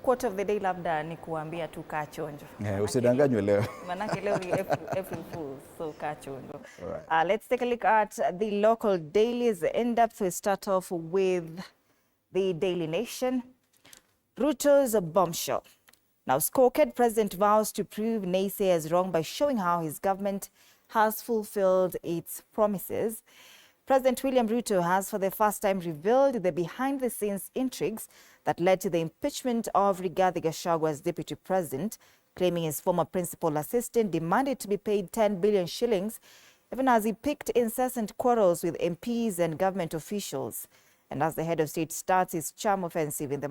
quote of the day labda ni kuambia tu kaa chonjo. Usidanganywe leo. Manake leo ni April Fools, so kaa chonjo. Let's take a look at the local dailies in depth. We start off with the Daily Nation. Ruto's a bombshell. Now, scorecard president vows to prove naysayers wrong by showing how his government has fulfilled its promises. President William Ruto has for the first time revealed the behind-the-scenes intrigues that led to the impeachment of Rigathi Gachagua as deputy president, claiming his former principal assistant demanded to be paid 10 billion shillings, even as he picked incessant quarrels with MPs and government officials. And as the head of state starts his charm offensive in the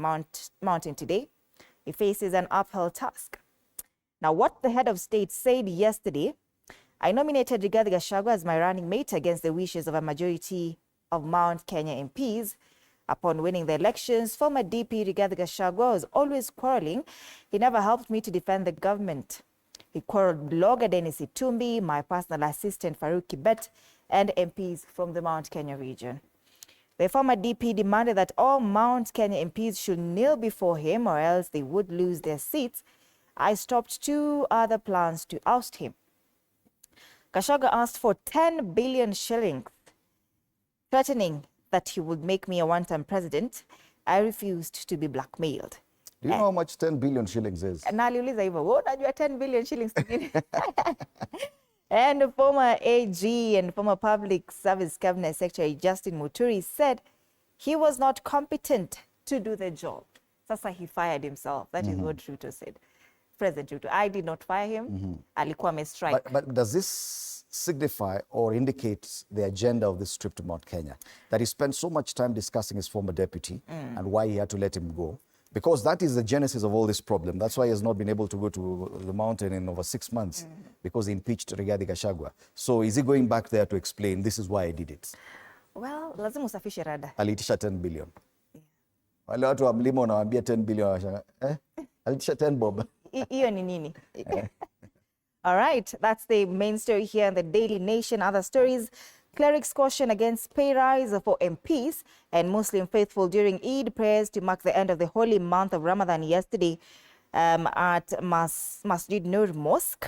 mountain today, he faces an uphill task. Now, what the head of state said yesterday: I nominated Rigathi Gachagua as my running mate against the wishes of a majority of Mount Kenya MPs. Upon winning the elections, former DP Rigathi Gachagua was always quarreling. He never helped me to defend the government. He quarreled blogger DStv, my personal assistant Farouk Kibet, and MPs from the Mount Kenya region. The former DP demanded that all Mount Kenya MPs should kneel before him or else they would lose their seats. I stopped 2 other plans to oust him. Gachagua asked for 10 billion shillings, threatening that he would make me a one-term president. I refused to be blackmailed. Do you know how much 10 billion shillings is? Naliuliza hivyo, unajua 10 billion shillings nini? And former AG and former Public Service Cabinet Secretary Justin Muturi said he was not competent to do the job. Sasa he fired himself. That is what Ruto said. President Ruto, I did not fire him. Alikuwa amestrike. But does this signify or indicate the agenda of this trip to Mount Kenya? That he spent so much time discussing his former deputy and why he had to let him go? Because that is the genesis of all this problem. That's why he has not been able to go to the mountain in over 6 months, because he impeached Rigathi Gachagua. So is he going back there to explain, this is why I did it? Well, lazima usafishe rada. Aliitisha 10 billion. Wale watu wa mlima wanawaambia 10 billion. Aliitisha 10 bob. Iyo ni nini? All right, that's the main story here in the Daily Nation. Other stories: Clerics caution against pay rise for MPs and Muslim faithful during Eid prayers to mark the end of the holy month of Ramadan yesterday at Masjid Nur Mosque.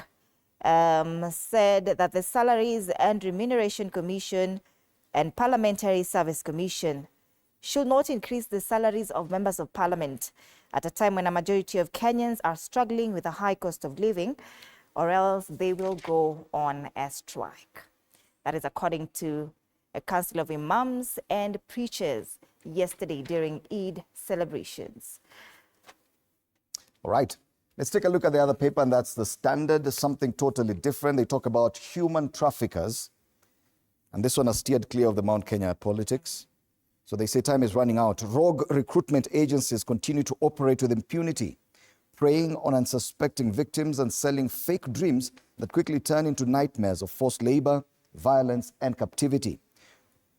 Said that the Salaries and Remuneration Commission and Parliamentary Service Commission should not increase the salaries of members of parliament at a time when a majority of Kenyans are struggling with a high cost of living, or else they will go on a strike. That is according to a council of imams and preachers yesterday during Eid celebrations. All right, let's take a look at the other paper, and that's the Standard. Something totally different. They talk about human traffickers, and this one has steered clear of the Mount Kenya politics. So they say time is running out. Rogue recruitment agencies continue to operate with impunity, preying on unsuspecting victims and selling fake dreams that quickly turn into nightmares of forced labor, violence, and captivity.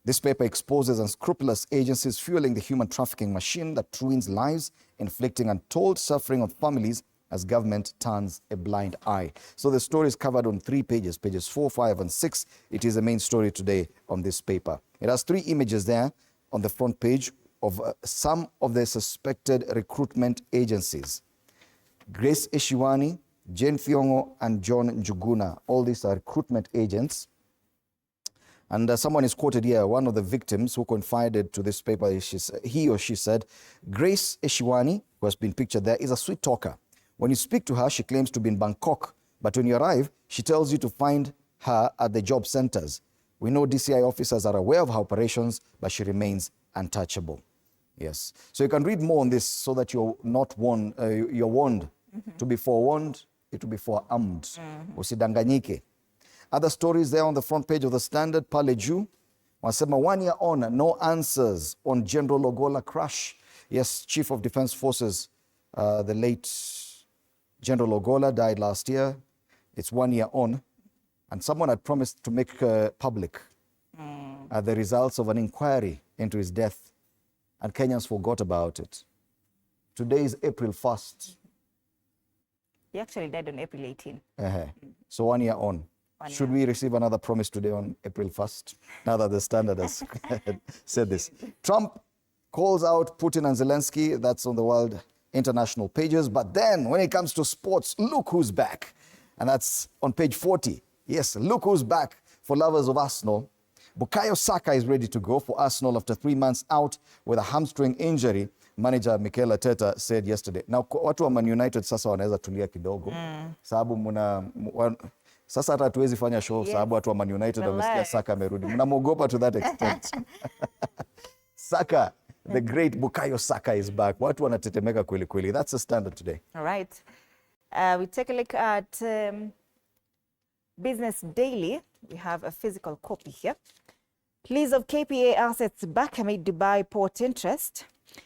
This paper exposes unscrupulous agencies fueling the human trafficking machine that ruins lives, inflicting untold suffering on families as government turns a blind eye. So the story is covered on 3 pages, pages 4, 5, and 6. It is the main story today on this paper. It has 3 images there on the front page of some of the suspected recruitment agencies. Grace Eshiwani, Jane Thiongo, and John Njuguna. All these are recruitment agents. And someone is quoted here, one of the victims who confided to this paper, he or she said, Grace Eshiwani, who has been pictured there, is a sweet talker. When you speak to her, she claims to be in Bangkok, but when you arrive, she tells you to find her at the job centers. We know DCI officers are aware of her operations, but she remains untouchable. Yes. So you can read more on this so that you're not warned, you're warned. To be forewarned, it will be forearmed. Usidanganyike. Other stories there on the front page of the Standard. Pale juu, wasema 1 year on, no answers on General Ogolla crash. Yes, Chief of Defense Forces, the late General Ogolla died last year. It's 1 year on. And someone had promised to make public the results of an inquiry into his death. And Kenyans forgot about it. Today is April 1st. He actually died on April 18. So 1 year on. Should we receive another promise today on April 1st? Now that the Standard has said this. Trump calls out Putin and Zelensky. That's on the world international pages. But then when it comes to sports, look who's back. And that's on page 40. Yes, look who's back for lovers of Arsenal. Bukayo Saka is ready to go for Arsenal after 3 months out with a hamstring injury, manager Mikel Arteta said yesterday. Now, watu wa Man United sasa wanaweza tulia kidogo. Sababu sasa hata hatuwezi fanya show sababu watu wa Man United wamesikia Saka amerudi. Mnamwogopa to that extent. Saka, the great Bukayo Saka is back. Watu wanatetemeka kweli kweli. That's the Standard today. All right. We take a look at Business Daily. We have a physical copy here. Lease of KPA assets back amid Dubai port interest.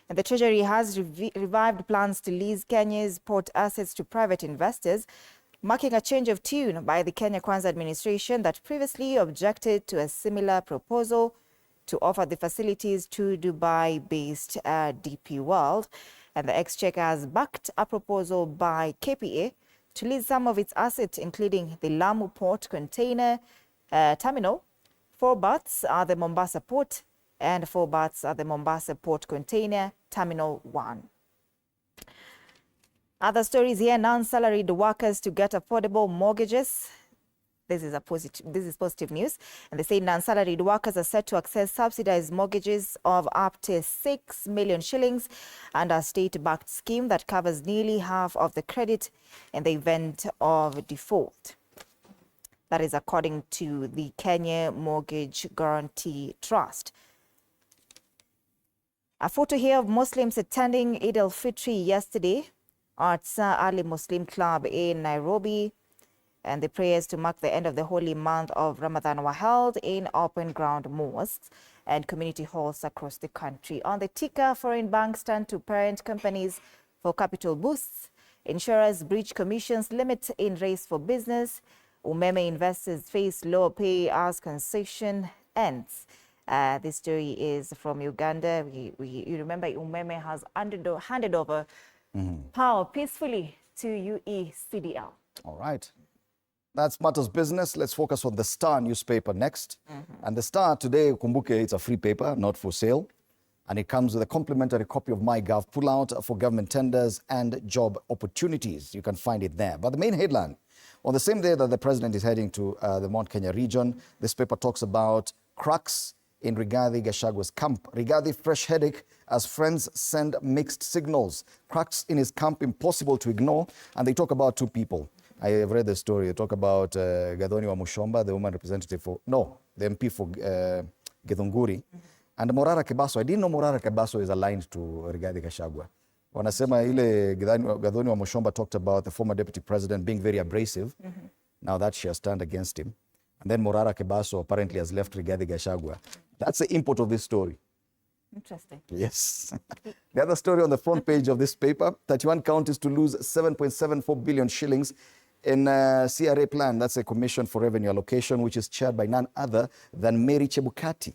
And the Treasury has revived plans to lease Kenya's port assets to private investors, marking a change of tune by the Kenya Kwanza administration that previously objected to a similar proposal to offer the facilities to Dubai-based DP World. And the Exchequer has backed a proposal by KPA to lease some of its assets, including the Lamu Port Container Terminal, 4 berths at the Mombasa Port, and 4 berths at the Mombasa Port Container Terminal 1. Other stories here: non-salaried workers to get affordable mortgages. This is positive news. And they say non-salaried workers are set to access subsidized mortgages of up to 6 million shillings under a state-backed scheme that covers nearly half of the credit in the event of default. That is according to the Kenya Mortgage Guarantee Trust. A photo here of Muslims attending Eid al-Fitr yesterday at Sir Ali Muslim Club in Nairobi. And the prayers to mark the end of the holy month of Ramadan were held in open ground mosques and community halls across the country. On the ticker, foreign banks turn to parent companies for capital boosts. Insurers breach commissions limit in race for business. Umeme investors face lower pay as concession ends. This story is from Uganda. You remember Umeme has handed over power peacefully to UECDL. All right. That's Matters Business. Let's focus on the Star newspaper next. And the Star today, kumbuke, it's a free paper, not for sale. And it comes with a complimentary copy of MyGov Pullout for government tenders and job opportunities. You can find it there. But the main headline, on the same day that the president is heading to the Mount Kenya region, this paper talks about cracks in Rigathi Gachagua's camp. Rigathi, fresh headache as friends send mixed signals. Cracks in his camp impossible to ignore. And they talk about 2 people. I have read the story. They talk about Gathoni wa Mushomba, the woman representative the MP for Githunguri, and Morara Kebaso. I didn't know Morara Kebaso is aligned to Rigathi Gachagua. Wanasema ile Gathoni wa Mushomba talked about the former deputy president being very abrasive. Now that she has turned against him. And then Morara Kebaso apparently has left Rigathi Gachagua. That's the import of this story. Interesting. Yes. The other story on the front page of this paper, 31 counties to lose 7.74 billion shillings in CRA plan. That's a Commission for Revenue Allocation, which is chaired by none other than Mary Chebukati.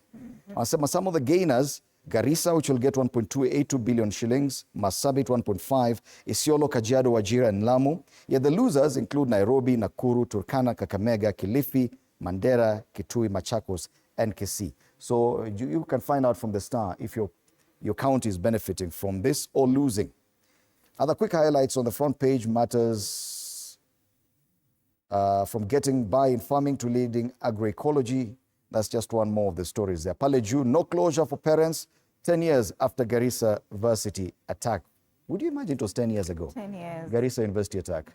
Some of the gainers, Garissa, which will get 1.282 billion shillings, Marsabit 1.5, Isiolo, Kajiado, Wajir, and Lamu. Yet the losers include Nairobi, Nakuru, Turkana, Kakamega, Kilifi, Mandera, Kitui, Machakos, and Kisii. So you can find out from the Star if your county is benefiting from this or losing. Other quick highlights on the front page: matters from getting by in farming to leading agroecology. That's just one more of the stories there. Paleju, no closure for parents 10 years after Garissa University attack. Would you imagine it was 10 years ago? 10 years. Garissa University attack.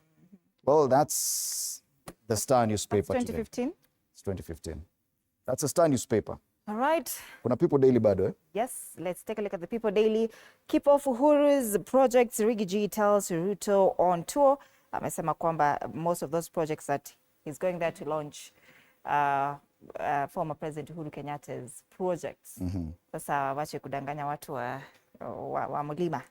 Well, that's the Star newspaper. That's 2015? Today. It's 2015. That's a Star newspaper. All right. Kuna People Daily bado, eh? Yes, let's take a look at the People Daily. Keep off Uhuru's projects. Rigathi tells Ruto on tour. Amesema kwamba most of those projects that he's going there to launch former President Uhuru Kenyatta's projects. Sasa wache kudanganya watu wa mulima.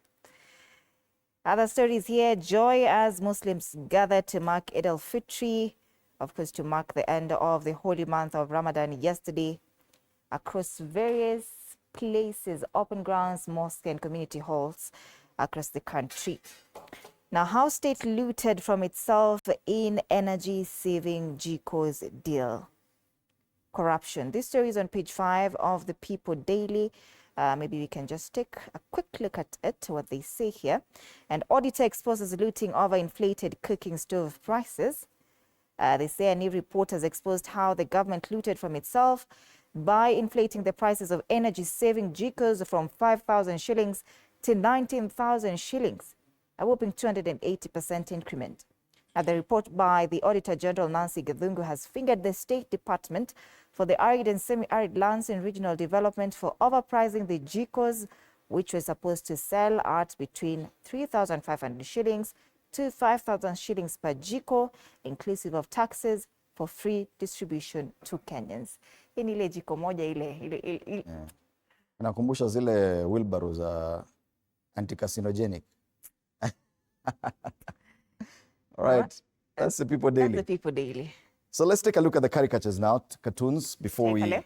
Other stories here: joy as Muslims gather to mark Eid al-Fitr, of course, to mark the end of the holy month of Ramadan yesterday, across various places, open grounds, mosques, and community halls across the country. Now, how state looted from itself in energy-saving jikos deal. Corruption. This story is on page 5 of the People Daily. Maybe we can just take a quick look at it, what they say here. And auditor exposes looting over inflated cooking stove prices. They say a new report has exposed how the government looted from itself by inflating the prices of energy-saving jikos from 5,000 shillings to 19,000 shillings, a whopping 280% increment. Now, the report by the Auditor General Nancy Githungu has fingered the State Department for the Arid and Semi-Arid Lands and Regional Development for overpricing the jikos, which were supposed to sell at between 3,500 shillings to 5,000 shillings per jiko, inclusive of taxes, for free distribution to Kenyans. Hii ni ile jiko moja ile. Nakumbusha zile wheelbarrows anti-carcinogenic. All right, that's the People Daily. That's the People Daily. So let's take a look at the caricatures now, cartoons, before we